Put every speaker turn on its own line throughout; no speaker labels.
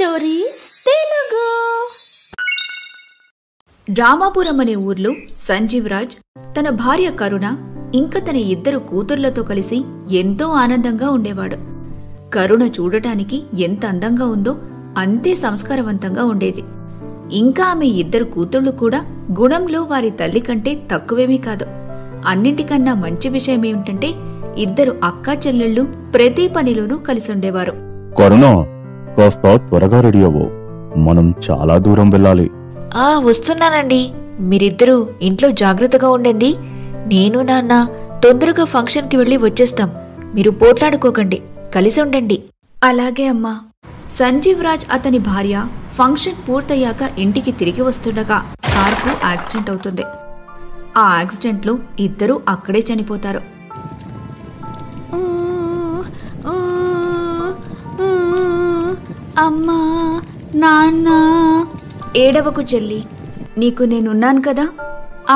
Stories Telugu. Ramapuram అనే ఊర్లో సంజీవ్ రాజ్ తన భార్య కరుణ ఇంకా తన ఇద్దరు కూతుర్లతో కలిసి ఎంతో ఆనందంగా ఉండేవాడు. కరుణ చూడటానికి ఎంత అందంగా ఉందో అంతే సంస్కారవంతంగా ఉండేది. ఇంకా ఆమె ఇద్దరు కూతుళ్లు కూడా గుణంలో వారి తల్లి కంటే తక్కువేమీ కాదు. అన్నింటికన్నా మంచి విషయమేమిటంటే ఇద్దరు అక్కా చెల్లెళ్ళు ప్రతి పనిలోనూ కలిసి ఉండేవారు.
కరుణ, కాస్త త్వరగా రెడీ అవ్వు, మనం చాలా దూరం వెళ్ళాలి.
వస్తున్నానండి. మీరిద్దరూ ఇంట్లో జాగ్రత్తగా ఉండండి. నేను నాన్న తొందరగా ఫంక్షన్ కి వెళ్లి వచ్చేస్తాం. మీరు పోట్లాడుకోకండి, కలిసి ఉండండి.
అలాగే అమ్మా. సంజీవ్ రాజ్ అతని భార్య ఫంక్షన్ పూర్తయ్యాక ఇంటికి తిరిగి వస్తుండగా కార్కు యాక్సిడెంట్ అవుతుంది. ఆ యాక్సిడెంట్ లో ఇద్దరూ అక్కడే చనిపోతారు. అమ్మా, నాన్న, ఏడవకు చెల్లి, నీకు నేనున్నాను కదా.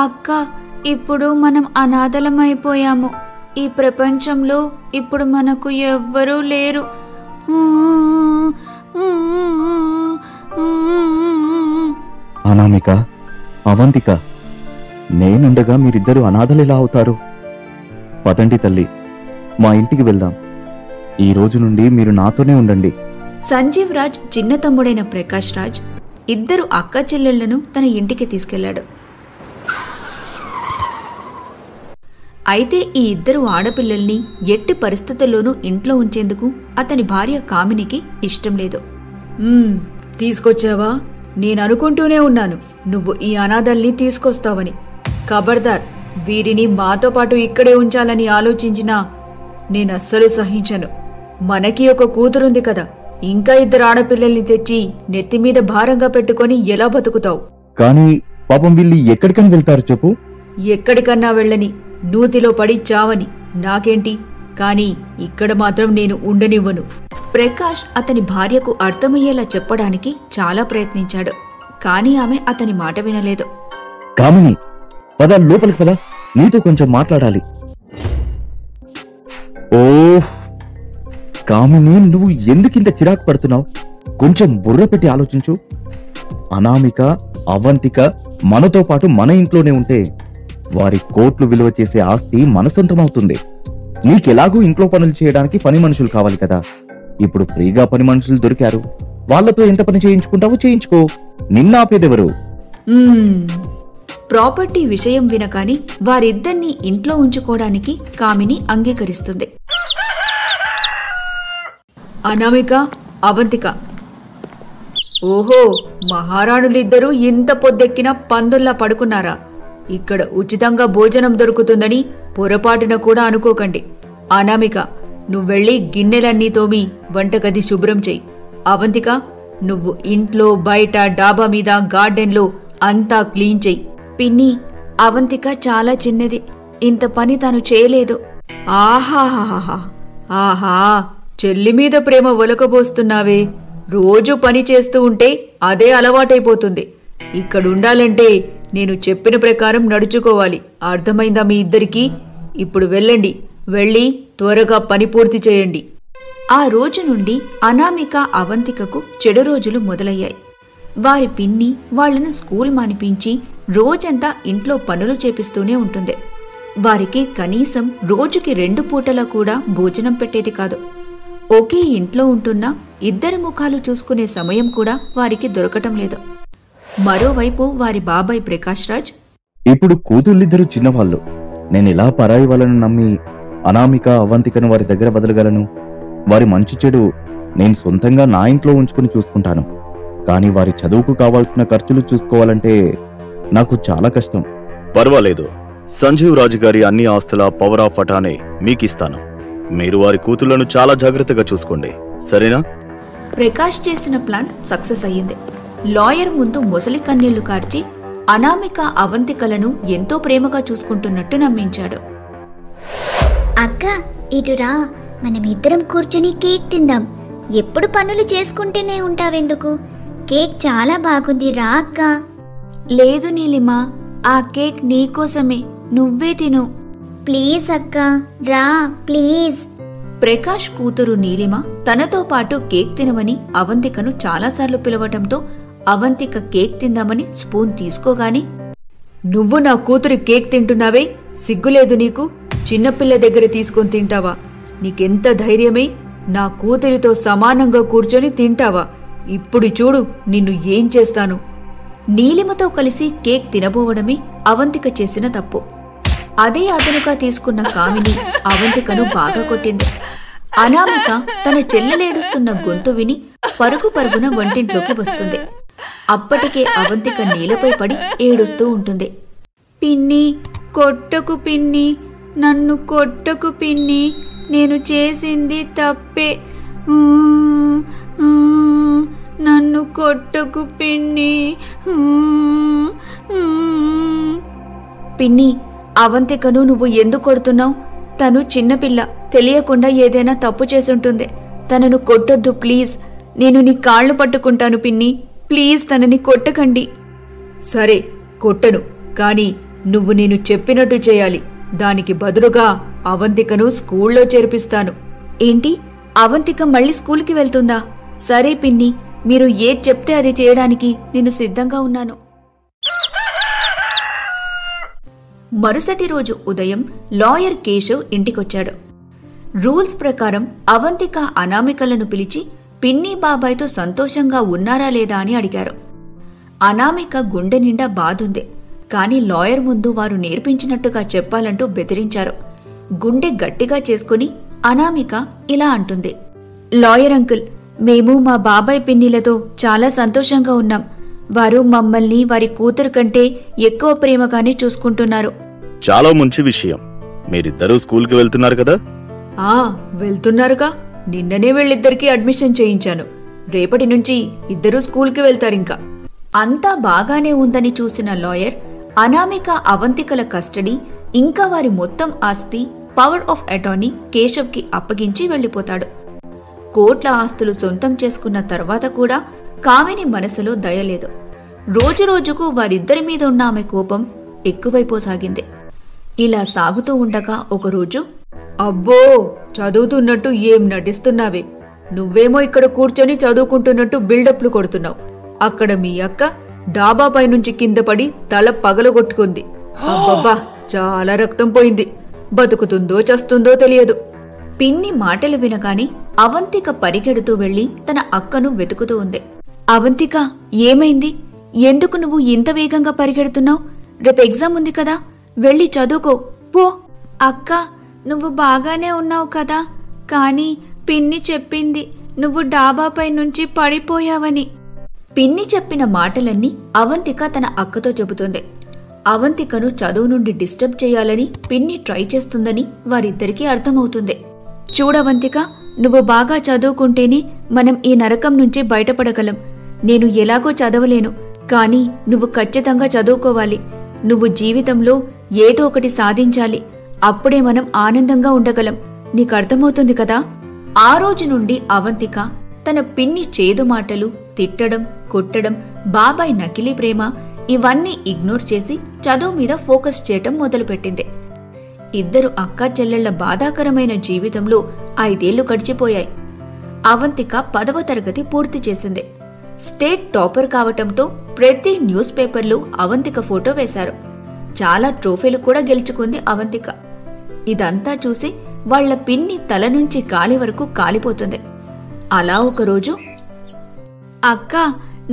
అక్క, ఇప్పుడు మనం అనాథలమైపోయాము. ఈ ప్రపంచంలో ఇప్పుడు మనకు ఎవ్వరూ లేరు.
అనామిక, అవంతిక, నేనుండగా మీరిద్దరు అనాథలెలా అవుతారు? పదండి తల్లి, మా ఇంటికి వెళ్దాం. ఈ రోజు నుండి మీరు నాతోనే ఉండండి.
సంజీవ్ రాజ్ చిన్న తమ్ముడైన ప్రకాష్ రాజ్ ఇద్దరు అక్క చెల్లెళ్లను తన ఇంటికి తీసుకెళ్లాడు. అయితే ఈ ఇద్దరు ఆడపిల్లల్ని ఎట్టి పరిస్థితుల్లోనూ ఇంట్లో ఉంచేందుకు అతని భార్య కామినికి ఇష్టం లేదు. తీసుకొచ్చావా? నేననుకుంటూనే ఉన్నాను నువ్వు ఈ అనాథల్ని తీసుకొస్తావని. ఖబర్దార్, వీరిని మాతో పాటు ఇక్కడే ఉంచాలని ఆలోచించినా నేనస్సలు సహించను. మనకి ఒక కూతురుంది కదా, ఇంకా ఇద్దరు ఆడపిల్లల్ని తెచ్చి నెత్తిమీద భారంగా పెట్టుకొని ఎలా బతుకుతావు?
కానీ పాపం వీళ్ళు ఎక్కడికని వెళ్తారు చెప్పు?
ఎక్కడికన్నా వెళ్ళని, నూతిలో పడి చావని, నాకేంటి, కానీ ఇక్కడ మాత్రం నేను ఉండనివ్వను. ప్రకాష్ అతని భార్యకు అర్థమయ్యేలా చెప్పడానికి చాలా ప్రయత్నించాడు, కానీ ఆమె అతని మాట వినలేదు.
కామిని, పద లోపలికి పద, నీతో కొంచెం మాట్లాడాలి. ఓ కామిని, నువ్వు ఎందుకింత చిరాకు పడుతున్నావు? కొంచెం బుర్ర పెట్టి ఆలోచించు. అనామిక, అవంతిక మనతో పాటు మన ఇంట్లోనే ఉంటే వారి కోట్లు విలువ చేసే ఆస్తి మన సొంతమవుతుంది. నీకెలాగూ ఇంట్లో పనులు చేయడానికి పని మనుషులు కావాలి కదా. ఇప్పుడు ఫ్రీగా పని మనుషులు దొరికారు, వాళ్లతో ఎంత పని చేయించుకుంటావో చేయించుకో. నిన్న ఆపేదెవరు?
ప్రాపర్టీ విషయం వినగాని వారిద్దరినీ ఇంట్లో ఉంచుకోవడానికి కామిని అంగీకరిస్తుంది. అనామిక, అవంతిక, ఓహో, మహారాణులిద్దరూ ఇంత పొద్దెక్కిన పందుల్లా పడుకున్నారా? ఇక్కడ ఉచితంగా భోజనం దొరుకుతుందని పొరపాటున కూడా అనుకోకండి. అనామిక, నువ్వెళ్ళి గిన్నెలన్నీ తోమి వంటగది శుభ్రం చెయ్యి. అవంతిక, నువ్వు ఇంట్లో బయట డాబా మీద గార్డెన్లో అంతా క్లీన్ చెయ్యి. పిన్ని, అవంతిక చాలా చిన్నది, ఇంత పని తాను చేయలేదు. ఆహాహాహా, ఆహా, చెల్లి మీద ప్రేమ ఒలకబోస్తున్నావే. రోజు పని చేస్తూ ఉంటే అదే అలవాటైపోతుంది. ఇక్కడుండాలంటే నేను చెప్పిన ప్రకారం నడుచుకోవాలి. అర్థమైందా మీ ఇద్దరికీ? ఇప్పుడు వెళ్ళండి, వెళ్ళి త్వరగా పని పూర్తి చేయండి. ఆ రోజు నుండి అనామిక, అవంతికకు చెడు రోజులు మొదలయ్యాయి. వారి పిన్ని వాళ్లను స్కూల్ మానిపించి రోజంతా ఇంట్లో పనులు చేపిస్తూనే ఉంటుంది. వారికి కనీసం రోజుకి 2 పూటలా కూడా భోజనం పెట్టేది కాదు. ఒకే ఇంట్లో ఉంటున్నా ఇద్దరి ముఖాలు చూసుకునే సమయం కూడా వారికి దొరకటం లేదు. మరోవైపు వారి బాబాయ్ ప్రకాష్ రాజ్,
ఇప్పుడు కూతుళ్ళిద్దరూ చిన్నవాళ్ళు, నేనెలా పరాయి వాళ్ళను నమ్మి అనామిక, అవంతికను వారి దగ్గర వదలగలను? వారి మంచి చెడు నేను సొంతంగా నా ఇంట్లో ఉంచుకుని చూసుకుంటాను. కానీ వారి చదువుకు కావాల్సిన ఖర్చులు చూసుకోవాలంటే నాకు చాలా కష్టం.
పర్వాలేదు, సంజీవ్ రాజు గారి అన్ని ఆస్తుల పవర్ ఆఫ్ అటానే మీకిస్తాను. మీరు వారి కూతుళ్లను చాలా జాగ్రత్తగా చూసుకోండి, సరేనా?
ప్రకాష్ చేసిన ప్లాన్ సక్సెస్ అయ్యింది. లాయర్ ముందు మొసలి కన్నీళ్లు కార్చి అనామిక, అవంతికలను ఎంతో ప్రేమగా చూసుకుంటున్నట్టు నమ్మించాడు.
అక్క, ఇటురా, మనమిద్దరం కూర్చుని కేక్ తిందాం. ఎప్పుడు పనులు చేసుకుంటూనే ఉంటావెందుకు? కేక్ చాలా బాగుంది, రా అక్క.
లేదు నీలిమా, ఆ కేక్ నీకోసమే, నువ్వే తిను.
ప్లీజ్ అక్క, రా ప్లీజ్.
ప్రకాష్ కూతురు నీలిమ తనతో పాటు కేక్ తినమని అవంతికను చాలాసార్లు పిలవటంతో అవంతిక కేక్ తిందామని స్పూన్ తీసుకోగానే, నువ్వు నా కూతురి కేక్ తింటున్నావే, సిగ్గులేదు నీకు? చిన్నపిల్ల దగ్గర తీసుకొని తింటావా? నీకెంత ధైర్యమే? నా కూతురితో సమానంగా కూర్చొని తింటావా? ఇప్పుడు చూడు నిన్ను ఏం చేస్తాను. నీలిమతో కలిసి కేక్ తినబోవడమే అవంతిక చేసిన తప్పు. అదే అదనుగా తీసుకున్న కామిని అవంతికను బాగా కొట్టింది. అనామిక తన చెల్లెలేడుస్తున్న గొంతు విని పరుగు పరుగున వంటింట్లోకి వస్తుంది. అప్పటికే అవంతిక నేలపై పడి ఏడుస్తూ ఉంటుంది. పిన్ని, కొట్టకు పిన్ని, నన్ను కొట్టకు పిన్ని, నేను చేసింది తప్పే, నన్ను కొట్టకు పిన్ని. పిన్ని, అవంతికను నువ్వు ఎందుకు కొడుతున్నావు? తను చిన్నపిల్ల, తెలియకుండా ఏదైనా తప్పు చేసుంటుంది. తనను కొట్టొద్దు ప్లీజ్. నేను నీ కాళ్ళు పట్టుకుంటాను పిన్ని, ప్లీజ్ తనని కొట్టకండి. సరే కొట్టను, కాని నువ్వు నేను చెప్పినట్టు చేయాలి. దానికి బదులుగా అవంతికను స్కూల్లో చేర్పిస్తాను. ఏంటి, అవంతిక మళ్ళీ స్కూల్కి వెళ్తుందా? సరే పిన్ని, మీరు ఏది చెప్తే అది చేయడానికి నేను సిద్ధంగా ఉన్నాను. మరుసటి రోజు ఉదయం లాయర్ కేశవ్ ఇంటికొచ్చాడు. రూల్స్ ప్రకారం అవంతిక అనామికలను పిలిచి పిన్ని బాబాయ్తో సంతోషంగా ఉన్నారా లేదా అని అడిగారు. అనామిక గుండె నిండా బాధుంది, కాని లాయర్ ముందు వారు నేర్పించినట్టుగా చెప్పాలంటూ బెదిరించారు. గుండె గట్టిగా చేసుకుని అనామిక ఇలా అంటుంది, లాయర్ అంకుల్, మేము మా బాబాయ్ పిన్నిలతో చాలా సంతోషంగా ఉన్నాం. వారు మమ్మల్ని వారి కూతురు కంటే ఎక్కువ ప్రేమగానే చూసుకుంటున్నారు.
చాలా మంచి విషయం. మీరిద్దరూ స్కూల్కి వెళ్తున్నారు కదా?
వెళ్తున్నారుగా. నిన్ననే వీళ్ళిద్దరికీ అడ్మిషన్ చేయించాను. రేపటి నుంచి ఇద్దరూ స్కూల్కి వెళ్తారింకా. అంతా బాగానే ఉందని చూసిన లాయర్ అనామిక అవంతికల కస్టడీ ఇంకా వారి మొత్తం ఆస్తి పవర్ ఆఫ్ అటార్నీ కేశవ్కి అప్పగించి వెళ్లిపోతాడు. కోట్ల ఆస్తులు సొంతం చేసుకున్న తర్వాత కూడా కామిని మనసులో దయలేదు. రోజురోజుకు వారిద్దరి మీద ఉన్న ఆమె కోపం ఎక్కువైపోసాగింది. ఇలా సాగుతూ ఉండగా ఒకరోజు, అబ్బో, చదువుతున్నట్టు ఏం నటిస్తున్నావే? నువ్వేమో ఇక్కడ కూర్చొని చదువుకుంటున్నట్టు బిల్డప్లు కొడుతున్నావు. అక్కడ మీ అక్క డాబాపై నుంచి కింద పడి తల పగలగొట్టుకుంది. అబ్బబ్బా, చాలా రక్తం పోయింది. బతుకుతుందో చస్తుందో తెలియదు. పిన్ని మాటలు వినగాని అవంతిక పరిగెడుతూ వెళ్లి తన అక్కను వెతుకుతూ ఉంది. అవంతిక, ఏమైంది? ఎందుకు నువ్వు ఇంత వేగంగా పరిగెడుతున్నావు? రేపు ఎగ్జామ్ ఉంది కదా, వెళ్ళి చదువుకో పో. అక్క, నువ్వు బాగానే ఉన్నావు కదా, కాని పిన్ని చెప్పింది నువ్వు డాబాపై నుంచి పడిపోయావని. పిన్ని చెప్పిన మాటలన్నీ అవంతిక తన అక్కతో చెబుతుంది. అవంతికను చదువు నుండి డిస్టర్బ్ చేయాలని పిన్ని ట్రై చేస్తుందని వారిద్దరికీ అర్థమవుతుంది. చూడవంతిక, నువ్వు బాగా చదువుకుంటేనే మనం ఈ నరకం నుంచి బయటపడగలం. నేను ఎలాగో చదవలేను, కానీ నువ్వు ఖచ్చితంగా చదువుకోవాలి. నువ్వు జీవితంలో ఏదో ఒకటి సాధించాలి. అప్పుడే మనం ఆనందంగా ఉండగలం. నీకు అర్థమవుతుంది కదా? ఆ రోజు నుండి అవంతిక తన పిన్ని చేదు మాటలు, తిట్టడం, కొట్టడం, బాబాయ్ నకిలీ ప్రేమ ఇవన్నీ ఇగ్నోర్ చేసి చదువు మీద ఫోకస్ చేయటం మొదలుపెట్టింది. ఇద్దరు అక్కా చెల్లెళ్ల బాధాకరమైన జీవితంలో 5 ఏళ్లు గడిచిపోయాయి. అవంతిక 10వ తరగతి పూర్తి చేసింది. స్టేట్ టాపర్ కావటంతో ప్రతి న్యూస్ పేపర్లో అవంతిక ఫోటో వేశారు. చాలా ట్రోఫీలు కూడా గెలుచుకుంది అవంతిక. ఇదంతా చూసి వాళ్ల పిన్ని తల నుంచి కాలి వరకు కాలిపోతుంది. అలా ఒకరోజు, అక్క,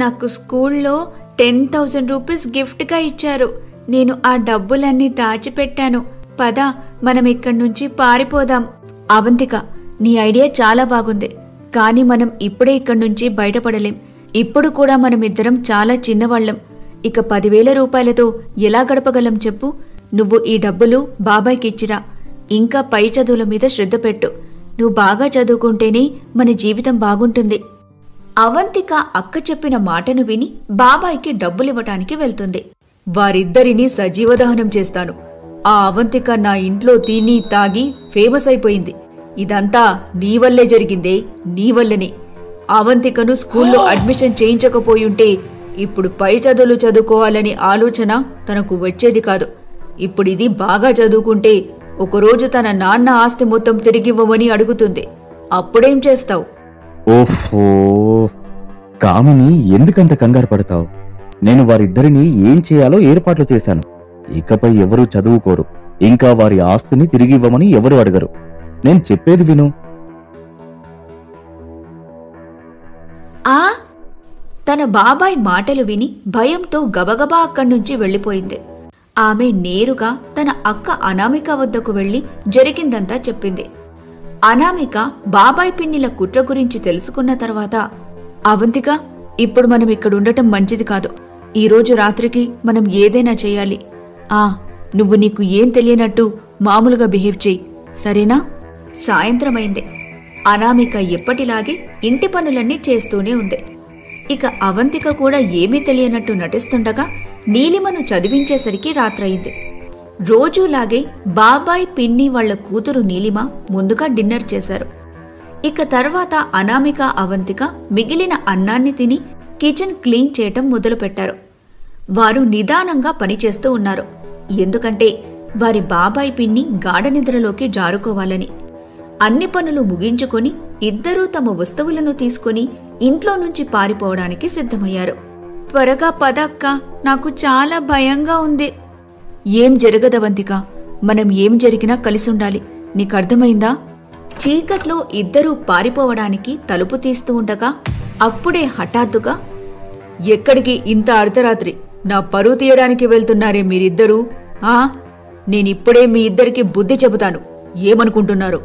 నాకు స్కూల్లో 10,000 రూపీస్ గిఫ్ట్గా ఇచ్చారు. నేను ఆ డబ్బులన్నీ దాచిపెట్టాను. పద, మనం ఇక్కడి నుంచి పారిపోదాం. అవంతిక, నీ ఐడియా చాలా బాగుంది, కాని మనం ఇప్పుడే ఇక్కడి నుంచి బయటపడలేం. ఇప్పుడు కూడా మనమిద్దరం చాలా చిన్నవాళ్లం. ఇక 10,000 రూపాయలతో ఎలా గడపగలం చెప్పు? నువ్వు ఈ డబ్బులు బాబాయ్కిచ్చిరా. ఇంకా పై చదువుల మీద శ్రద్ధ పెట్టు. నువ్వు బాగా చదువుకుంటేనే మన జీవితం బాగుంటుంది. అవంతిక అక్క చెప్పిన మాటను విని బాబాయ్కి డబ్బులివ్వటానికి వెళ్తుంది. వారిద్దరినీ సజీవదహనం చేస్తాను. ఆ అవంతిక నా ఇంట్లో తిని తాగి ఫేమస్ అయిపోయింది. ఇదంతా నీ వల్లే జరిగిందే, నీ వల్లనే. అవంతికను స్కూల్లో అడ్మిషన్ చేయించకపోయుంటే ఇప్పుడు పై చదువులు చదువుకోవాలనే ఆలోచన తనకు వచ్చేది కాదు. ఇప్పుడిది బాగా చదువుకుంటే ఒకరోజు తన నాన్న ఆస్తి మొత్తం తిరిగివ్వమని అడుగుతుంది. అప్పుడేం చేస్తావు?
ఓహో, కామిని ఎందుకంత కంగారు పడతావు? నేను వారిద్దరిని ఏం చేయాలో ఏర్పాట్లు చేశాను. ఇకపై ఎవరూ చదువుకోరు, ఇంకా వారి ఆస్తిని తిరిగివ్వమని ఎవరు అడగరు. నేను చెప్పేది విను.
ఆ తన బాబాయ్ మాటలు విని భయంతో గబగబా అక్కడ్నుంచి వెళ్లిపోయింది. ఆమె నేరుగా తన అక్క అనామిక వద్దకు వెళ్లి జరిగిందంతా చెప్పింది. అనామిక బాబాయ్ పిన్నిల కుట్ర గురించి తెలుసుకున్న తర్వాత,
అవంతిక, ఇప్పుడు మనం ఇక్కడుండటం మంచిది కాదు. ఈరోజు రాత్రికి మనం ఏదైనా చెయ్యాలి. నువ్వు నీకు ఏం తెలియనట్టు మామూలుగా బిహేవ్ చెయ్యి, సరేనా?
సాయంత్రమైంది. అనామిక ఎప్పటిలాగే ఇంటి పనులన్నీ చేస్తూనే ఉంది. ఇక అవంతిక కూడా ఏమీ తెలియనట్టు నటిస్తుండగా నీలిమను చదివించేసరికి రాత్రయింది. రోజూలాగే బాబాయ్ పిన్ని వాళ్ల కూతురు నీలిమ ముందుగా డిన్నర్ చేశారు. ఇక తర్వాత అనామిక, అవంతిక మిగిలిన అన్నాన్ని తిని కిచెన్ క్లీన్ చేయటం మొదలుపెట్టారు. వారు నిదానంగా పనిచేస్తూ ఉన్నారు. ఎందుకంటే వారి బాబాయ్ పిన్ని గాఢనిద్రలోకి జారుకోవాలని. అన్ని పనులు ముగించుకొని ఇద్దరూ తమ వస్తువులను తీసుకుని ఇంట్లో నుంచి పారిపోవడానికి సిద్ధమయ్యారు.
త్వరగా పదక్క, నాకు చాలా భయంగా ఉంది. ఏం జరగదవంతిక, మనం ఏం జరిగినా కలిసుండాలి, నీకర్థమైందా?
చీకట్లో ఇద్దరూ పారిపోవడానికి తలుపు తీస్తూ ఉండగా అప్పుడే హఠాత్తుగా,
ఎక్కడికి ఇంత అర్ధరాత్రి? నా పరువు తీయడానికి వెళ్తున్నారే మీరిద్దరూ? నేనిప్పుడే మీ ఇద్దరికి బుద్ధి చెబుతాను. ఏమనుకుంటున్నారు?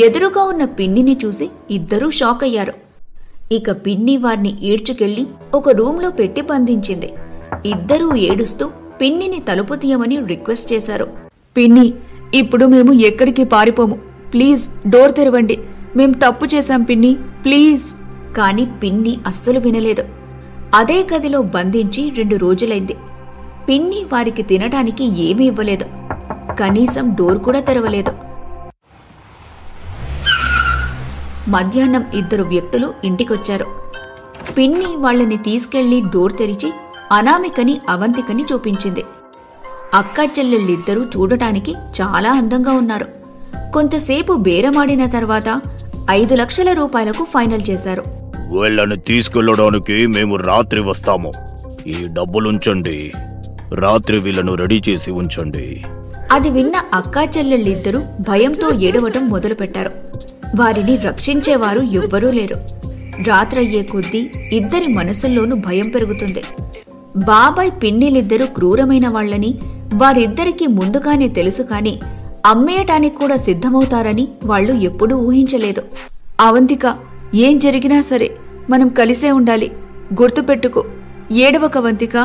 ఎదురుగా ఉన్న పిన్నిని చూసి ఇద్దరూ షాక్ అయ్యారు. ఇక పిన్ని వారిని ఈడ్చుకెళ్లి ఒక రూంలో పెట్టి బంధించింది. ఇద్దరూ ఏడుస్తూ పిన్నిని తలుపు తీయమని రిక్వెస్ట్ చేశారు.
పిన్ని, ఇప్పుడు మేము ఎక్కడికి పారిపోము. ప్లీజ్ డోర్ తెరవండి. మేం తప్పు చేశాం పిన్ని, ప్లీజ్.
కాని పిన్ని అస్సలు వినలేదు. అదే గదిలో బంధించి 2 రోజులైంది. పిన్ని వారికి తినటానికి ఏమీ ఇవ్వలేదు. కనీసం డోర్ కూడా తెరవలేదు. మధ్యాహ్నం 2 వ్యక్తులు ఇంటికొచ్చారు. పిన్ని వాళ్లని తీసుకెళ్లి డోర్ తెరిచి అనామికని, అవంతికని చూపించింది. అక్కా చెల్లెళ్ళిద్దరూ చూడటానికి చాలా అందంగా ఉన్నారు. కొంతసేపు బేరమాడిన తర్వాత 5 లక్షల రూపాయలకు ఫైనల్ చేశారు.
వీళ్ళని తీసుకెళ్లడానికి మేము రాత్రి వస్తాము. ఈ డబ్బులుంచండి. రాత్రి వీళ్ళను రెడీ చేసి ఉంచండి.
అది విన్న అక్కా చెల్లెళ్ళిద్దరూ భయంతో ఏడవటం మొదలుపెట్టారు. వారిని రక్షించేవారు ఎవ్వరూ లేరు. రాత్రయ్యే కొద్దీ ఇద్దరి మనసుల్లోనూ భయం పెరుగుతుంది. బాబాయ్ పిన్నిలిద్దరూ క్రూరమైన వాళ్లని వారిద్దరికీ ముందుగానే తెలుసు. కాని అమ్మేయటానికి కూడా సిద్ధమవుతారని వాళ్లు ఎప్పుడూ ఊహించలేదు.
అవంతిక, ఏం జరిగినా సరే మనం కలిసే ఉండాలి. గుర్తుపెట్టుకో. ఏడవక అవంతిక,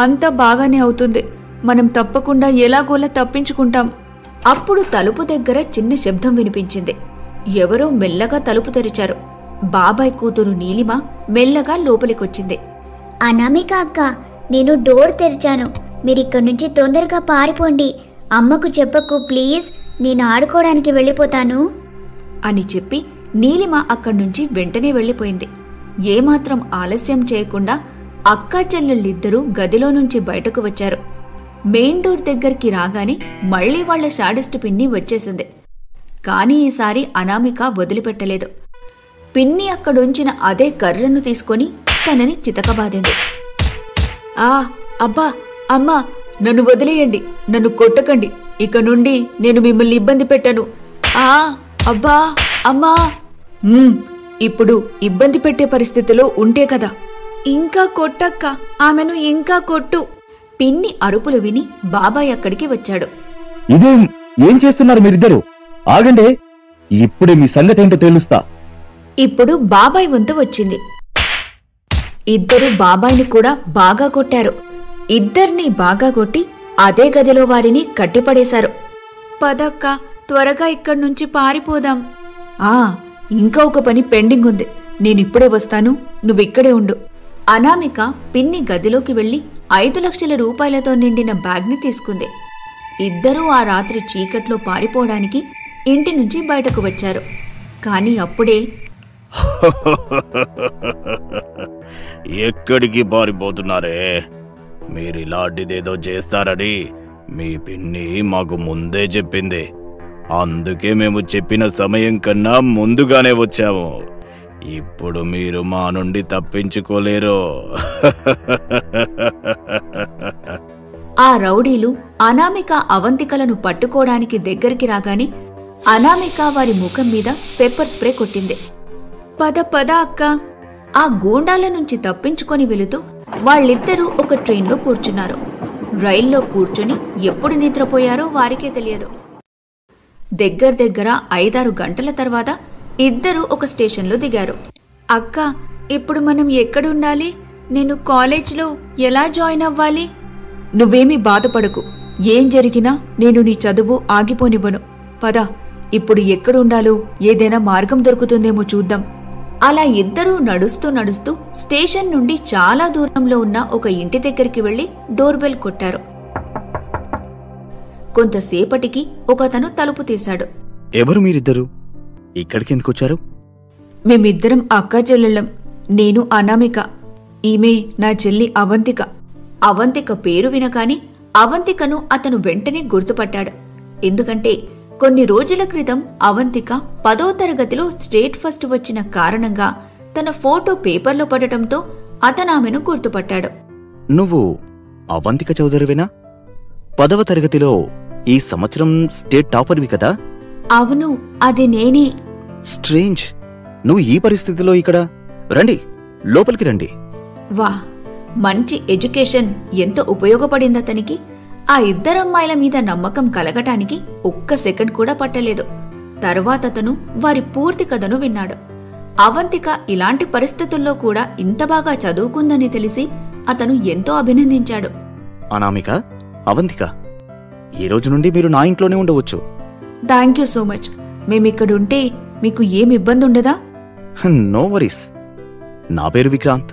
అంతా బాగానే అవుతుంది. మనం తప్పకుండా ఎలాగోలా తప్పించుకుంటాం.
అప్పుడు తలుపు దగ్గర చిన్న శబ్దం వినిపించింది. ఎవరో మెల్లగా తలుపు తెరిచారు. బాబాయ్ కూతురు నీలిమ మెల్లగా లోపలికొచ్చింది.
అనామిక అక్క, నేను డోర్ తెరిచాను. మీరిక్కడి నుంచి తొందరగా పారిపోండి. అమ్మకు చెప్పకు ప్లీజ్, నేను ఆడుకోవడానికి వెళ్ళిపోతాను
అని చెప్పి నీలిమ అక్కడ్నుంచి వెంటనే వెళ్లిపోయింది. ఏమాత్రం ఆలస్యం చేయకుండా అక్కా చెల్లెళ్ళిద్దరూ గదిలో నుంచి బయటకు వచ్చారు. మెయిన్ డోర్ దగ్గరికి రాగానే మళ్లీ వాళ్ల శాడిస్ట్ పిన్ని వచ్చేసింది. కాని ఈసారి అనామిక వదిలిపెట్టలేదు. పిన్ని అక్కడుంచిన అదే కర్రను తీసుకుని తనని చితకబాదింది.
అబ్బా, అమ్మా, నన్ను వదిలేయండి. నన్ను కొట్టకండి. ఇక నుండి నేను మిమ్మల్ని ఇబ్బంది పెట్టను. అబ్బా, అమ్మా. ఇప్పుడు ఇబ్బంది పెట్టే పరిస్థితిలో ఉంటే కదా. ఇంకా కొట్టక్క, ఆమెను ఇంకా కొట్టు.
పిన్ని అరుపులు విని బాబాయ్ అక్కడికి వచ్చాడు.
ఇదేం ఏం చేస్తున్నారు మీరిద్దరు? ఆగండి, ఇప్పుడే మీ సంగతేంటో తెలుస్తా.
ఇప్పుడు బాబాయ్ వంతు వచ్చింది. ఇద్దరు బాబాయ్ని కూడా బాగా కొట్టారు. ఇద్దరినీ బాగా కొట్టి అదే గదిలో వారిని కట్టిపడేశారు.
పదక్క, త్వరగా ఇక్కడ్నుంచి పారిపోదాం. ఇంకా ఒక పని పెండింగ్ ఉంది. నేనిప్పుడే వస్తాను, నువ్విక్కడే ఉండు.
అనామిక పిన్ని గదిలోకి వెళ్లి 5 లక్షల రూపాయలతో నిండిన బ్యాగ్ని తీసుకుంది. ఇద్దరూ ఆ రాత్రి చీకట్లో పారిపోవడానికి ఇంటి నుంచి బయటకు వచ్చారు. కాని అప్పుడే
ఎక్కడికి పారిపోతున్నారే? మీరిలాంటిదేదో చేస్తారని మీ పిన్ని మాకు ముందే చెప్పింది, అందుకే మేము చెప్పిన సమయం కన్నా ముందుగానే వచ్చాము. ఇప్పుడు మీరు మా నుండి తప్పించుకోలేరు.
ఆ రౌడీలు అనామిక అవంతికలను పట్టుకోవడానికి దగ్గరికి రాగానే అనామిక వారి ముఖం మీద పెప్పర్ స్ప్రే కొట్టింది.
పద పద అక్క.
ఆ గూండాల నుంచి తప్పించుకొని వెళుతూ వాళ్ళిద్దరూ ఒక ట్రైన్లో కూర్చున్నారు. రైల్లో కూర్చుని ఎప్పుడు నిద్రపోయారో వారికే తెలియదు. దగ్గర 5-6 గంటల తర్వాత ఇద్దరూ ఒక స్టేషన్లో దిగారు.
అక్క, ఇప్పుడు మనం ఎక్కడుండాలి? నేను కాలేజ్లో ఎలా జాయిన్ అవ్వాలి? నువ్వేమీ బాధపడకు. ఏం జరిగినా నేను నీ చదువు ఆగిపోనివ్వను. పద, ఇప్పుడు ఎక్కడుండాలో ఏదైనా మార్గం దొరుకుతుందేమో చూద్దాం.
అలా ఇద్దరూ నడుస్తూ స్టేషన్ నుండి చాలా దూరంలో ఉన్న ఒక ఇంటి దగ్గరికి వెళ్లి డోర్ బెల్ కొట్టారు. కొంతసేపటికి ఒకతను తలుపు తీశాడు.
ఎవరు మీరిద్దరు? ఇక్కడికి ఎందుకు వచ్చారు?
మేమిద్దరం అక్కా చెల్లెళ్ళం. నేను అనామిక, ఈమె నా చెల్లి అవంతిక.
అవంతిక పేరు వినగాని అవంతికను అతను వెంటనే గుర్తుపట్టాడు. ఎందుకంటే కొన్ని రోజుల క్రితం అవంతిక 10వ తరగతిలో స్టేట్ ఫస్ట్ వచ్చిన కారణంగా తన ఫోటో పేపర్లో పడటంతో అతను ఆమెను గుర్తుపట్టాడు.
నువ్వు అవంతిక చౌదరివేనా? 10వ తరగతిలో ఈ సంవత్సరం స్టేట్ టాపర్వి కదా?
అవును, అది నేనే.
స్ట్రేంజ్, నువ్వు ఈ పరిస్థితిలో ఇక్కడ. రండి, లోపలికి రండి.
వా, మంచి ఎడ్యుకేషన్ ఎంతో ఉపయోగపడిందతనికి. ఆ ఇద్దరమ్మాయిల మీద నమ్మకం కలగటానికి ఒక్క సెకండ్ కూడా పట్టలేదు. తర్వాత అతను వారి పూర్తి కథను విన్నాడు. అవంతిక ఇలాంటి పరిస్థితుల్లో కూడా ఇంత బాగా చదువుకుందని తెలిసి అతను ఎంతో అభినందించాడు.
అనామిక, అవంతిక, ఈ రోజు నుండి మీరు నా ఇంట్లోనే ఉండవచ్చు.
Thank you so much. మేమిక్కడుంటే మీకు ఏం ఇబ్బంది ఉండదా?
No worries. నా పేరు విక్రాంత్.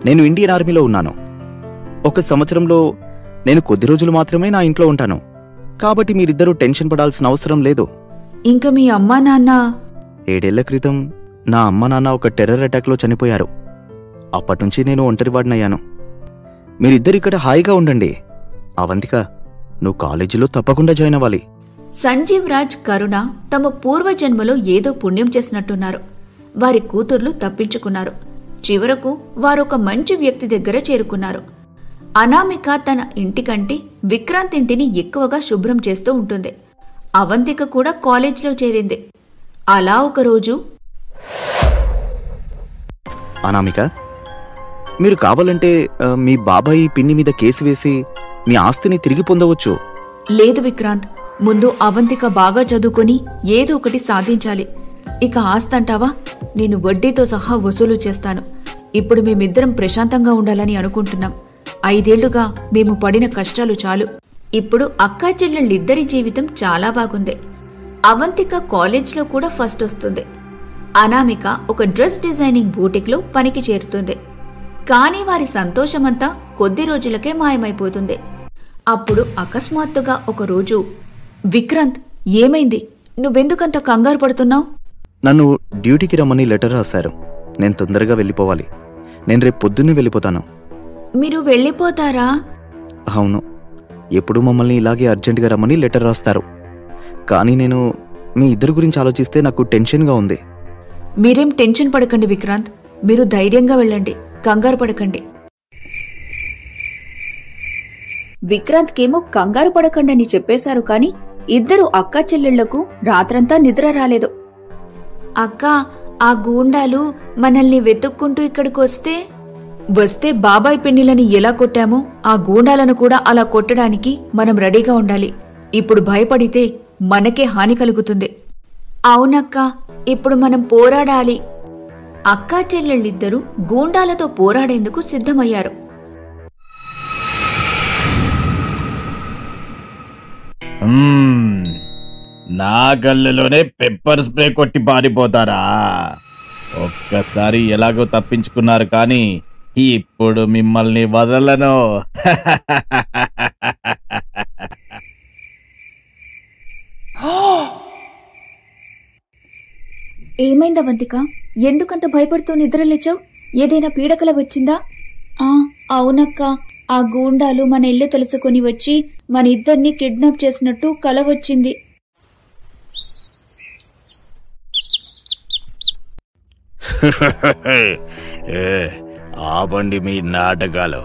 నేను ఇండియన్ ఆర్మీలో ఉన్నాను. ఒక సంవత్సరంలో నేను కొద్ది రోజులు మాత్రమే నా ఇంట్లో ఉంటాను. కాబట్టి మీరిద్దరూ టెన్షన్ పడాల్సిన అవసరం లేదు.
ఇంకా మీ అమ్మా నాన్న?
7 ఏళ్ల క్రితం నా అమ్మ నాన్న ఒక టెర్రర్ అటాక్లో చనిపోయారు. అప్పటినుంచి నేను ఒంటరివాడినయ్యాను. మీరిద్దరిక్కడ హాయిగా ఉండండి. అవంతిక, నువ్వు కాలేజీలో తప్పకుండా జాయిన్ అవ్వాలి.
సంజీవ్ రాజ్, కరుణ తమ పూర్వజన్మలో ఏదో పుణ్యం చేసినట్టున్నారు. వారి కూతుర్లు తప్పించుకున్నారు. చివరకు వారొక మంచి వ్యక్తి దగ్గర చేరుకున్నారు. అనామిక తన ఇంటికంటే విక్రాంత్ ఇంటిని ఎక్కువగా శుభ్రం చేస్తూ ఉంటుంది. అవంతిక కూడా కాలేజ్లో చేరింది. అలా ఒకరోజు,
అనామిక, మీరు కావాలంటే మీ బాబాయి పిన్ని మీద కేసు వేసి మీ ఆస్తిని తిరిగి పొందవచ్చు.
లేదు విక్రాంత్, ముందు అవంతిక బాగా చదువుకొని ఏదో ఒకటి సాధించాలి. ఇక ఆస్తంటావా? నేను వడ్డీతో సహా వసూలు చేస్తాను. ఇప్పుడు మేమిద్దరం ప్రశాంతంగా ఉండాలని అనుకుంటున్నాం. 5 ఏళ్లుగా మేము పడిన కష్టాలు చాలు.
ఇప్పుడు అక్కా చెల్లెళ్ళిద్దరి జీవితం చాలా బాగుంది. అవంతిక కాలేజ్లో కూడా ఫస్ట్ వస్తుంది. అనామిక ఒక డ్రెస్ డిజైనింగ్ బూటిక్లో పనికి చేరుతుంది. కానీ వారి సంతోషమంతా కొద్ది రోజులకే మాయమైపోతుంది. అప్పుడు అకస్మాత్తుగా ఒకరోజు,
విక్రాంత్, ఏమైంది? నువ్వెందుకంత కంగారు పడుతున్నావు?
నన్ను డ్యూటీకి రమ్మని లెటర్ రాశారు. నేను తొందరగా వెళ్ళిపోవాలి. నేను రేపు పొద్దున్నే వెళ్ళిపోతాను.
మీరు వెళ్ళిపోతారా?
అవును, ఎప్పుడు మమ్మల్ని ఇలాగే అర్జెంటుగా రమ్మని లెటర్ రాస్తారు. కానీ నేను మీ ఇద్దరి గురించి ఆలోచిస్తే నాకు టెన్షన్గా ఉంది.
మీరేం టెన్షన్ పడకండి విక్రాంత్. మీరు ధైర్యంగా వెళ్ళండి, కంగారు పడకండి.
విక్రాంత్కేమో కంగారు పడకండని చెప్పేశారు. కాని ఇద్దరు అక్కా చెల్లెళ్లకు రాత్రంతా నిద్ర రాలేదు.
అక్క, ఆ గూండాలు మనల్ని వెతుక్కుంటూ ఇక్కడికి వస్తే బాబాయ్ పిన్నిలని ఎలా కొట్టామో ఆ గూండాలను కూడా అలా కొట్టడానికి మనం రెడీగా ఉండాలి. ఇప్పుడు భయపడితే మనకే హాని కలుగుతుంది.
అవునక్క, ఇప్పుడు మనం పోరాడాలి. అక్కా చెల్లెళ్ళిద్దరూ గూండాలతో పోరాడేందుకు సిద్ధమయ్యారు.
నా గల్లులోనే పెప్పర్ స్ప్రే కొట్టి పారిపోతారా? ఒక్కసారి ఎలాగో తప్పించుకున్నారు, కానీ ఇప్పుడు మిమ్మల్ని వదలను.
ఏమైంది అవంతిక? ఎందుకంత భయపడుతూ నిద్రలేచావు? ఏదైనా పీడకల వచ్చిందా? అవునక్క, ఆ గూండాలు మన ఇల్లు తెలుసుకొని వచ్చి మన ఇద్దరిని కిడ్నాప్ చేసినట్టు కల వచ్చింది.
ఆపండి మీ నాటకాలు.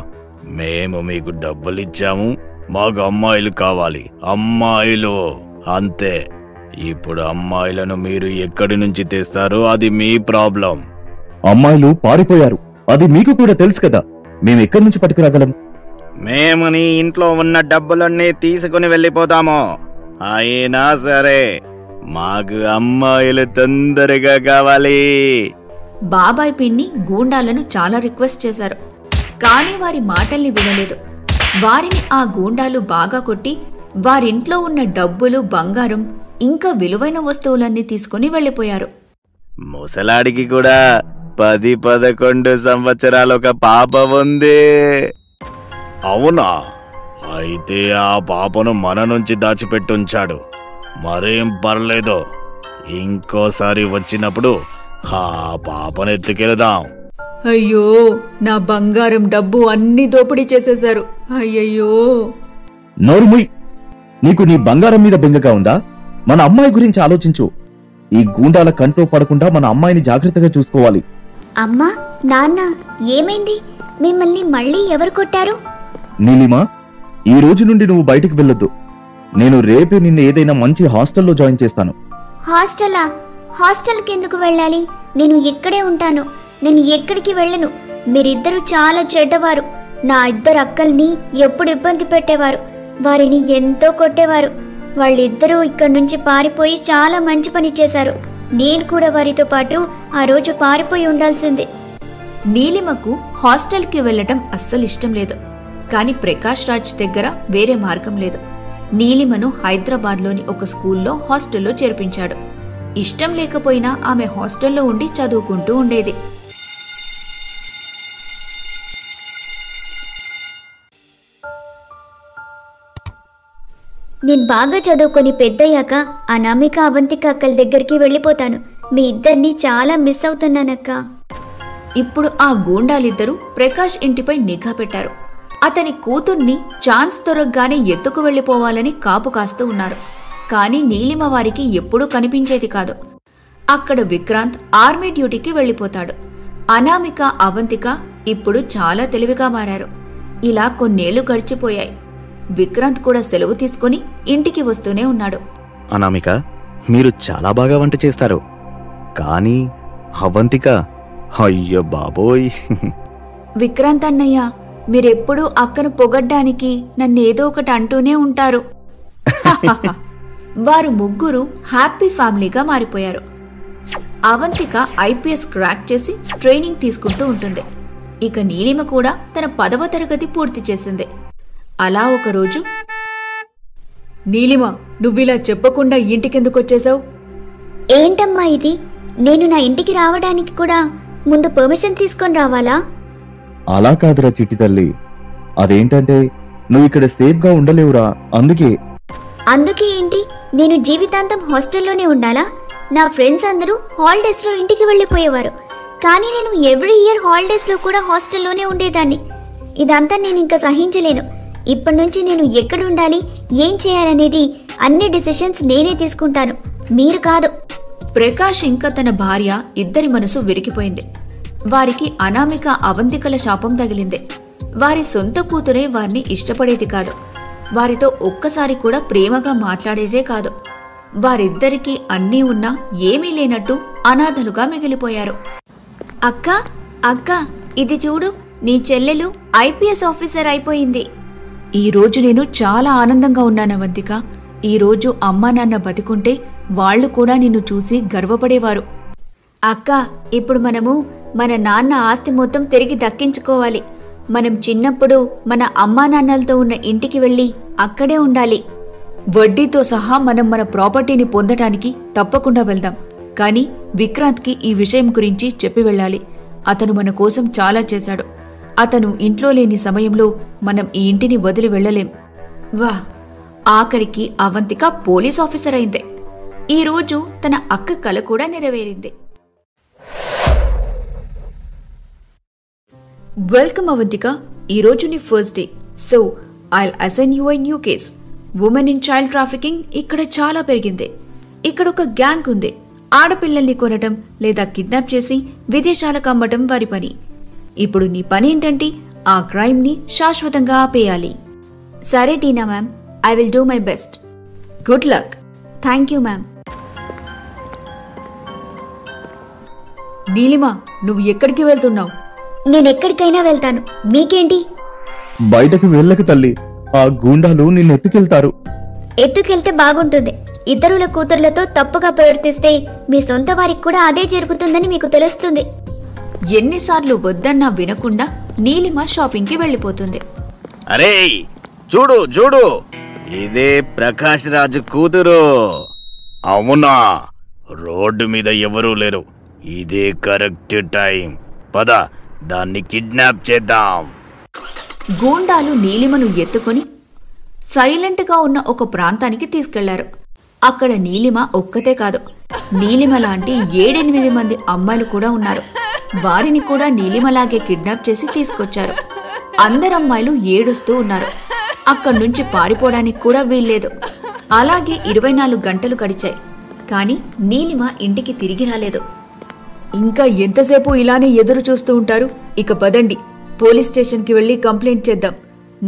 మేము మీకు డబ్బులిచ్చాము, మాకు అమ్మాయిలు కావాలి, అమ్మాయిలు అంతే. ఇప్పుడు అమ్మాయిలను మీరు ఎక్కడి నుంచి తెస్తారో అది మీ ప్రాబ్లం.
అమ్మాయిలు పారిపోయారు, అది మీకు కూడా తెలుసు కదా. మేము ఎక్కడి నుంచి పట్టుకురాగలం?
మేము నీ ఇంట్లో ఉన్న డబ్బులన్నీ తీసుకుని వెళ్ళిపోతాము. అయినా సరే మాకు అమ్మాయిలు తొందరగా కావాలి.
బాబాయ్ పిన్ని గూండాలను చాలా రిక్వెస్ట్ చేశారు, కానీ వారి మాటల్ని వినలేదు. వారిని ఆ గూండాలు బాగా కొట్టి వారింట్లో ఉన్న డబ్బులు, బంగారం ఇంకా విలువైన వస్తువులన్నీ తీసుకుని వెళ్లిపోయారు.
ముసలాడికి కూడా 10-11 సంవత్సరాల ఒక పాప ఉంది. అవునా? అయితే ఆ పాపను మన నుంచి దాచిపెట్టుంచాడు. మరేం పర్లేదు, ఇంకోసారి వచ్చినప్పుడు ఆ పాపను ఎత్తుకెళదాం.
అయ్యో, నా బంగారం, డబ్బు అన్ని దోపిడీ చేసేశారు. అయ్యయ్యో.
నోరుముయ్, నీకు నీ బంగారం మీద బెంగగా ఉందా? మన అమ్మాయి గురించి ఆలోచించు. ఈ గూండాల కంట్లో పడకుండా మన అమ్మాయిని జాగ్రత్తగా చూసుకోవాలి.
అమ్మా, నాన్న, ఏమైంది? మిమ్మల్ని మళ్ళీ ఎవరు కొట్టారు?
నీలిమా, ఈ రోజు నుండి నువ్వు బయటికి వెళ్ళొద్దు. నేను రేపే నిన్ను ఏదైనా మంచి హాస్టల్లో జాయిన్ చేస్తాను.
హాస్టలా? హాస్టల్కి ఎందుకు వెళ్ళాలి? నేను ఇక్కడే ఉంటాను. నేను ఎక్కడికి వెళ్ళను. మీరిద్దరూ చాలా చెడ్డవారు. నా ఇద్దరు అక్కల్ని ఎప్పుడు ఇబ్బంది పెట్టేవారు, వారిని ఎంతో కొట్టేవారు. వాళ్ళిద్దరూ ఇక్కడి నుంచి పారిపోయి చాలా మంచి పని చేశారు. నేను కూడా వారితో పాటు ఆ రోజు పారిపోయి ఉండాల్సిందే.
నీలిమకు హాస్టల్కి వెళ్లటం అస్సలు ఇష్టం లేదు. కాని ప్రకాష్ రాజ్ దగ్గర వేరే మార్గం లేదు. నీలిమను హైదరాబాద్లోని ఒక స్కూల్లో హాస్టల్లో చేర్పించాడు. ఇష్టం లేకపోయినా ఆమె హాస్టల్లో ఉండి చదువుకుంటూ ఉండేది.
నేను బాగా చదువుకొని పెద్దయ్యాక అనామిక, అవంతిక అక్కల దగ్గరికి వెళ్ళిపోతాను. మీ ఇద్దరిని చాలా మిస్ అవుతున్నానక్క.
ఇప్పుడు ఆ గూండాలిద్దరూ ప్రకాష్ ఇంటిపై నిఘా పెట్టారు. అతని కూతుర్ని ఛాన్స్ దొరకగానే ఎత్తుకు వెళ్లిపోవాలని కాపు కాస్తూ ఉన్నారు. కాని నీలిమ వారికి ఎప్పుడూ కనిపించేది కాదు. అక్కడ విక్రాంత్ ఆర్మీ డ్యూటీకి వెళ్లిపోతాడు. అనామిక, అవంతిక ఇప్పుడు చాలా తెలివిగా మారారు. ఇలా కొన్నేళ్లు గడిచిపోయాయి. విక్రాంత్ కూడా సెలవు తీసుకుని ఇంటికి వస్తూనే ఉన్నాడు.
అనామిక, మీరు చాలా బాగా వంట చేస్తారు. కానీ అవంతిక, అయ్యో బాబోయ్.
విక్రాంత్ అన్నయ్య, మీరెప్పుడూ అక్కను పొగడ్డానికి నన్నేదో ఒకటి అంటూనే ఉంటారు. వారు ముగ్గురు హ్యాపీ ఫ్యామిలీగా మారిపోయారు. అవంతిక ఐపీఎస్ క్రాక్ చేసి ట్రైనింగ్ తీసుకుంటూ ఉంటుంది. ఇక నీలిమ కూడా తన 10వ తరగతి పూర్తి చేసింది. అలా ఒకరోజు,
నీలిమ, నువ్విలా చెప్పకుండా ఇంటికెందుకొచ్చేశావు?
ఏంటమ్మా ఇది? నేను నా ఇంటికి రావడానికి కూడా ముందు పర్మిషన్ తీసుకొని రావాలా?
అలా కాదురా చిట్టి తల్లి. అదేంటంటే నువ్వు ఇక్కడ సేఫ్ గా ఉండలేవురా, అందుకే.
అందుకే ఏంటి? నేను జీవితాంతం హాస్టల్లోనే ఉండాలా? నా ఫ్రెండ్స్ అందరూ హాలిడేస్ లో ఇంటికి వెళ్ళిపోయేవారు. కానీ నేను ఎవ్రీ ఇయర్ హాలిడేస్ లో కూడా హాస్టల్లోనే ఉండేదాన్ని. ఇదంతా నేను ఇంకా సహించలేను. ఇప్పటి నుంచి నేను ఎక్కడ ఉండాలి, ఏం చేయాలనేది అన్ని డిసిషన్స్ నేనే తీసుకుంటాను, మీరు కాదు.
ప్రకాష్ ఇంకా తన భార్య ఇద్దరి మనసు విరిగిపోయింది. వారికి అనామిక, అవంతికల శాపం తగిలింది. వారి సొంత కూతురే వారిని ఇష్టపడేది కాదు. వారితో ఒక్కసారి కూడా ప్రేమగా మాట్లాడేదే కాదు. వారిద్దరికీ అన్నీ ఉన్నా ఏమీ లేనట్టు అనాథలుగా మిగిలిపోయారు.
అక్క, అక్క, ఇది చూడు, నీ చెల్లెలు ఐపీఎస్ ఆఫీసర్ అయిపోయింది.
ఈ రోజు నేను చాలా ఆనందంగా ఉన్నాను అవంతిక. ఈ రోజు అమ్మా నాన్న బతికుంటే వాళ్లు కూడా నిన్ను చూసి గర్వపడేవారు.
అక్క, ఇప్పుడు మనము మన నాన్న ఆస్తి మొత్తం తిరిగి దక్కించుకోవాలి. మనం చిన్నప్పుడు మన అమ్మా నాన్నలతో ఉన్న ఇంటికి వెళ్ళి అక్కడే ఉండాలి.
వడ్డీతో సహా మనం మన ప్రాపర్టీని పొందటానికి తప్పకుండా వెళ్దాం. కానీ విక్రాంత్కి ఈ విషయం గురించి చెప్పి వెళ్ళాలి. అతను మన కోసం చాలా చేశాడు. అతను ఇంట్లో లేని సమయంలో మనం ఈ ఇంటిని వదిలి వెళ్లలేం.
వాహ్, ఆఖరికి అవంతిక పోలీస్ ఆఫీసర్ అయింది. ఈ రోజు తన అక్క కల కూడా నెరవేరింది.
వెల్కమ్ అవంతిక, ఈ రోజు నీ first day. So
I'll assign you a new case. Women in child trafficking ఇక్కడ చాలా పెరిగింది. ఇక్కడ ఒక గ్యాంగ్ ఉంది. ఆడపిల్లల్ని కొనటం లేదా కిడ్నాప్ చేసి విదేశాలకు అమ్మటం వారి పని. ఇప్పుడు నీ పని ఏంటంటే ఆ క్రైమ్ ని శాశ్వతంగా ఆపేయాలి.
సరే Tina ma'am, I will do my best.
Good luck.
Thank you ma'am.
Neelima, నువ్వు ఎక్కడికి వెళ్తున్నావు?
నేనెక్కడికైనా వెళ్తాను, మీకేంటి?
బయటకు వెళ్ళకు తల్లి, ఆ గూండాలు నిన్నెత్తుకెళ్తారు.
ఎత్తుకెళ్తే బాగుంటుంది. ఇతరుల కూతుర్లతో తప్పుగా ప్రవర్తిస్తే మీ సొంత వారికి కూడా అదే జరుగుతుందని మీకు తెలుస్తుంది.
ఎన్నిసార్లు వద్దన్నా వినకుండా నీలిమ షాపింగ్ కి వెళ్లిపోతుంది.
అరే చూడు చూడు, ఇదే ప్రకాష్ రాజు కూతురు. అవునా, రోడ్డు మీద ఎవరూ లేరు. ఇదే కరెక్ట్ టైం. పద, దాన్ని కిడ్నాప్ చేద్దాం.
గూండాలు నీలిమను ఎత్తుకొని సైలెంట్ గా ఉన్న ఒక ప్రాంతానికి తీసుకెళ్లారు. అక్కడ నీలిమ ఒక్కతే కాదు, నీలిమ లాంటి 7-8 మంది అమ్మాయిలు కూడా ఉన్నారు. వారిని కూడా నీలిమలాగే కిడ్నాప్ చేసి తీసుకొచ్చారు. అందరమ్మాయిలు ఏడుస్తూ ఉన్నారు. అక్కడి నుంచి పారిపోవడానికి కూడా వీల్లేదు. అలాగే 24 గంటలు గడిచాయి. కాని నీలిమ ఇంటికి తిరిగి రాలేదు.
ఇంకా ఎంతసేపు ఇలానే ఎదురు చూస్తూ ఉంటారు? ఇక పదండి, పోలీస్ స్టేషన్కి వెళ్లి కంప్లైంట్ చేద్దాం.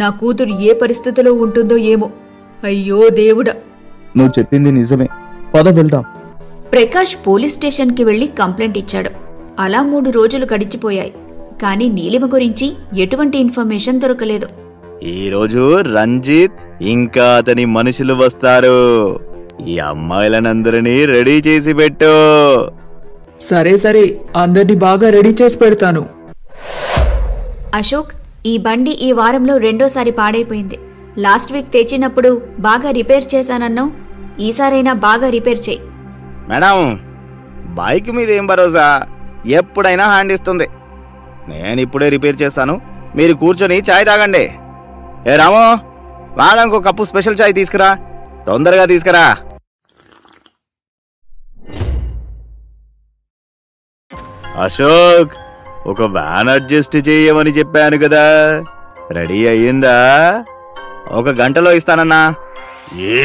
నా కూతురు ఏ పరిస్థితిలో ఉంటుందో ఏమో. అయ్యో దేవుడా!
నువ్వు చెప్పింది నిజమే, పద వెళ్దాం.
ప్రకాష్ పోలీస్ స్టేషన్ కి వెళ్లి కంప్లైంట్ ఇచ్చాడు. అలా 3 రోజులు గడిచిపోయాయి. కానీ నీలిమ గురించి ఎటువంటి ఇన్ఫర్మేషన్ దొరకలేదు.
ఈ రోజు రంజిత్ ఇంకా అతని మనుషులు వస్తారు. ఈ అమ్మాయిలనందరినీ రెడీ చేసి పెట్టు.
సరే సరే, అందరినీ బాగా రెడీ చేసి పెడతాను.
అశోక్, ఈ బండి ఈ వారంలో 2వ సారి పాడైపోయింది. లాస్ట్ వీక్ తెచ్చినప్పుడు బాగా రిపేర్ చేశానన్నావు. ఈసారైనా బాగా రిపేర్ చేయి.
మేడం, బైక్ మీద ఏం భరోసా? ఎప్పుడైనా హ్యాండ్ ఇస్తుంది. నేను ఇప్పుడే రిపేర్ చేస్తాను, మీరు కూర్చొని చాయ్ తాగండి. ఏ రామో, వాడానికి ఒక కప్పు స్పెషల్ చాయ్ తీసుకురా, తొందరగా తీసుకురా. అశోక్, ఒక వ్యాన్ అడ్జస్ట్ చేయమని చెప్పాను కదా, రెడీ అయ్యిందా? 1 గంటలో ఇస్తానన్నా. ఏ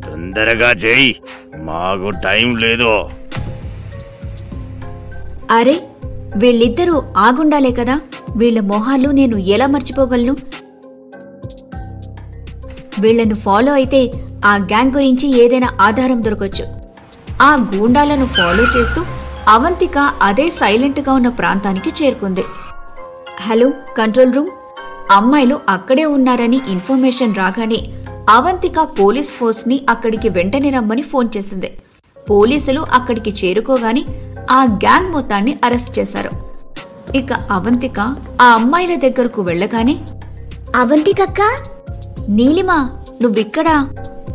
తొందరగా చెయ్యి, మాకు టైం లేదు.
అరే, వీళ్ళిద్దరూ ఆగుండాలే కదా. వీళ్ళ మొహాలు నేను ఎలా మర్చిపోగలను? వీళ్లను ఫాలో అయితే ఆ గ్యాంగ్ గురించి ఏదైనా ఆధారం దొరకొచ్చు. ఆ గూండాలను ఫాలో చేస్తూ అవంతిక అదే సైలెంట్ గా ఉన్న ప్రాంతానికి చేరుకుంది. హలో కంట్రోల్ రూమ్, అమ్మాయిలు అక్కడే ఉన్నారని ఇన్ఫర్మేషన్ రాగానే అవంతిక పోలీస్ ఫోర్స్ ని అక్కడికి వెంటనే రమ్మని ఫోన్ చేసింది. పోలీసులు అక్కడికి చేరుకోగానే ఆ గ్యాంగ్ మొత్తాన్ని అరెస్ట్ చేశారు. ఇక అవంతిక ఆ అమ్మాయిల దగ్గరకు వెళ్ళగానే, అవంతికక్క,
నీలిమా నువ్విక్కడా?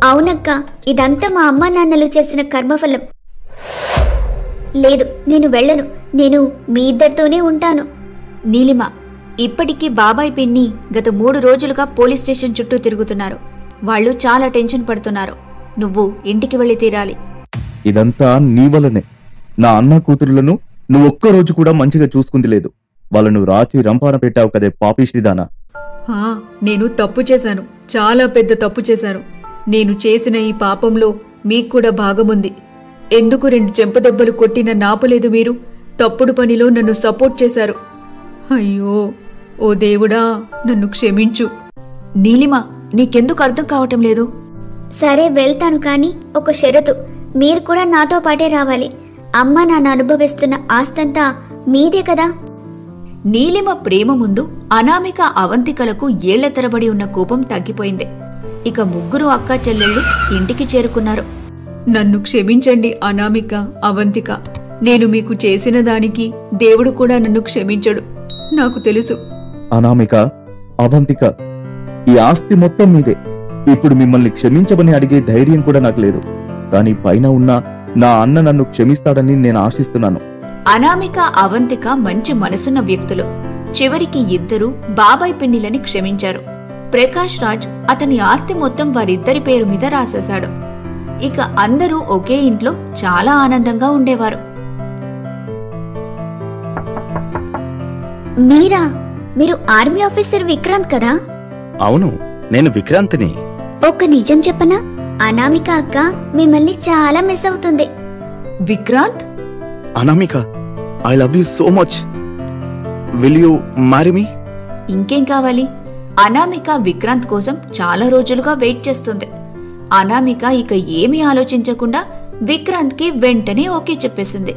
అవునక్క, ఇదంతా మా అమ్మా నాన్నలు చేసిన కర్మఫలం. లేదు, నేను వెళ్ళను. నేను మీ ఇద్దరితోనే ఉంటాను.
నీలిమ, ఇప్పటికీ బాబాయ్ పిన్ని గత 3 రోజులుగా పోలీస్ స్టేషన్ చుట్టూ తిరుగుతున్నారు. వాళ్ళు చాలా టెన్షన్ పడుతున్నారు. నువ్వు ఇంటికి వెళ్లి తీరాలి.
ఇదంతా నీ వల్లనే. నా అన్న కూతురులను నువ్వొక్క రోజు కూడా మంచిగా చూసుకుంది లేదు. వాళ్ళను రాచి రంపాన పెట్టావు కదే పాపిష్టిదానా.
నేను తప్పు చేశాను, చాలా పెద్ద తప్పు చేశాను. నేను చేసిన ఈ పాపంలో మీకు కూడా భాగముంది. ఎందుకు 2 చెంపదెబ్బలు కొట్టిన నాపలేదు మీరు? తప్పుడు పనిలో నన్ను సపోర్ట్ చేశారు. అయ్యో ఓ దేవుడా, నన్ను క్షమించు.
నీలిమ, నీకెందుకు అర్థం కావటం లేదు?
సరే వెళ్తాను, కానీ ఒక షరతు. మీరు కూడా నాతో పాటే రావాలి. అమ్మ నాన్న అనుభవిస్తున్న ఆస్తంతా మీదే కదా.
నీలిమ ప్రేమ ముందు అనామిక అవంతికలకు ఏళ్ల తరబడి ఉన్న కోపం తగ్గిపోయింది. ఇక 3 అక్కా చెల్లెళ్ళు ఇంటికి చేరుకున్నారు.
నన్ను క్షమించండి అనామిక, అవంతిక. నేను మీకు చేసిన దానికి దేవుడు కూడా నన్ను క్షమించడు, నాకు తెలుసు.
అనామిక, అవంతిక, ఈ ఆస్తి మొత్తం మీదే. ఇప్పుడు మిమ్మల్ని క్షమించమని అడిగే ధైర్యం కూడా నాకు లేదు. కానీ పైన ఉన్న నా అన్న నన్ను క్షమిస్తాడని నేను ఆశిస్తున్నాను.
అనామిక అవంతిక మంచి మనసున్న వ్యక్తులు. చివరికి ఇద్దరూ బాబాయ్ పిన్నిలని క్షమించారు. ప్రకాష్ రాజ్ అతని ఆస్తి మొత్తం వారిద్దరి పేరు మీద రాసేశాడు. ఇక అందరూ ఒకే ఇంట్లో చాలా ఆనందంగా ఉండేవారు.
మీరు ఆర్మీ ఆఫీసర్ విక్రాంత్ కదా?
అవును, నేను విక్రాంత్ని.
ఒక నిజం చెప్పనా, అనామిక అక్క మిమ్మల్ని చాలా మిస్ అవుతుంది.
Vikrant,
Anamika, I love you so much. Will you marry me?
ఇంకేం కావాలి? అనామిక విక్రాంత్ కోసం చాలా రోజులుగా వెయిట్ చేస్తుంది. అనామిక ఇక ఏమీ ఆలోచించకుండా విక్రాంత్ కి వెంటనే ఓకే చెప్పేసింది.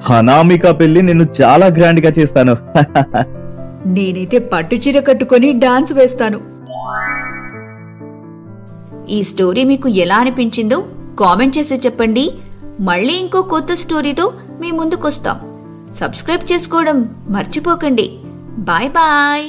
అనామిక పెళ్లి నేను చాలా గ్రాండ్ గా చేస్తాను.
నేనైతే పట్టుచీర కట్టుకొని డాన్స్ వేస్తాను.
ఈ స్టోరీ మీకు ఎలా అనిపించిందో కామెంట్ చేసి చెప్పండి. మళ్ళీ ఇంకో కొత్త స్టోరీతో మీ ముందుకొస్తాం. సబ్స్క్రైబ్ చేసుకోవడం మర్చిపోకండి. Bye bye.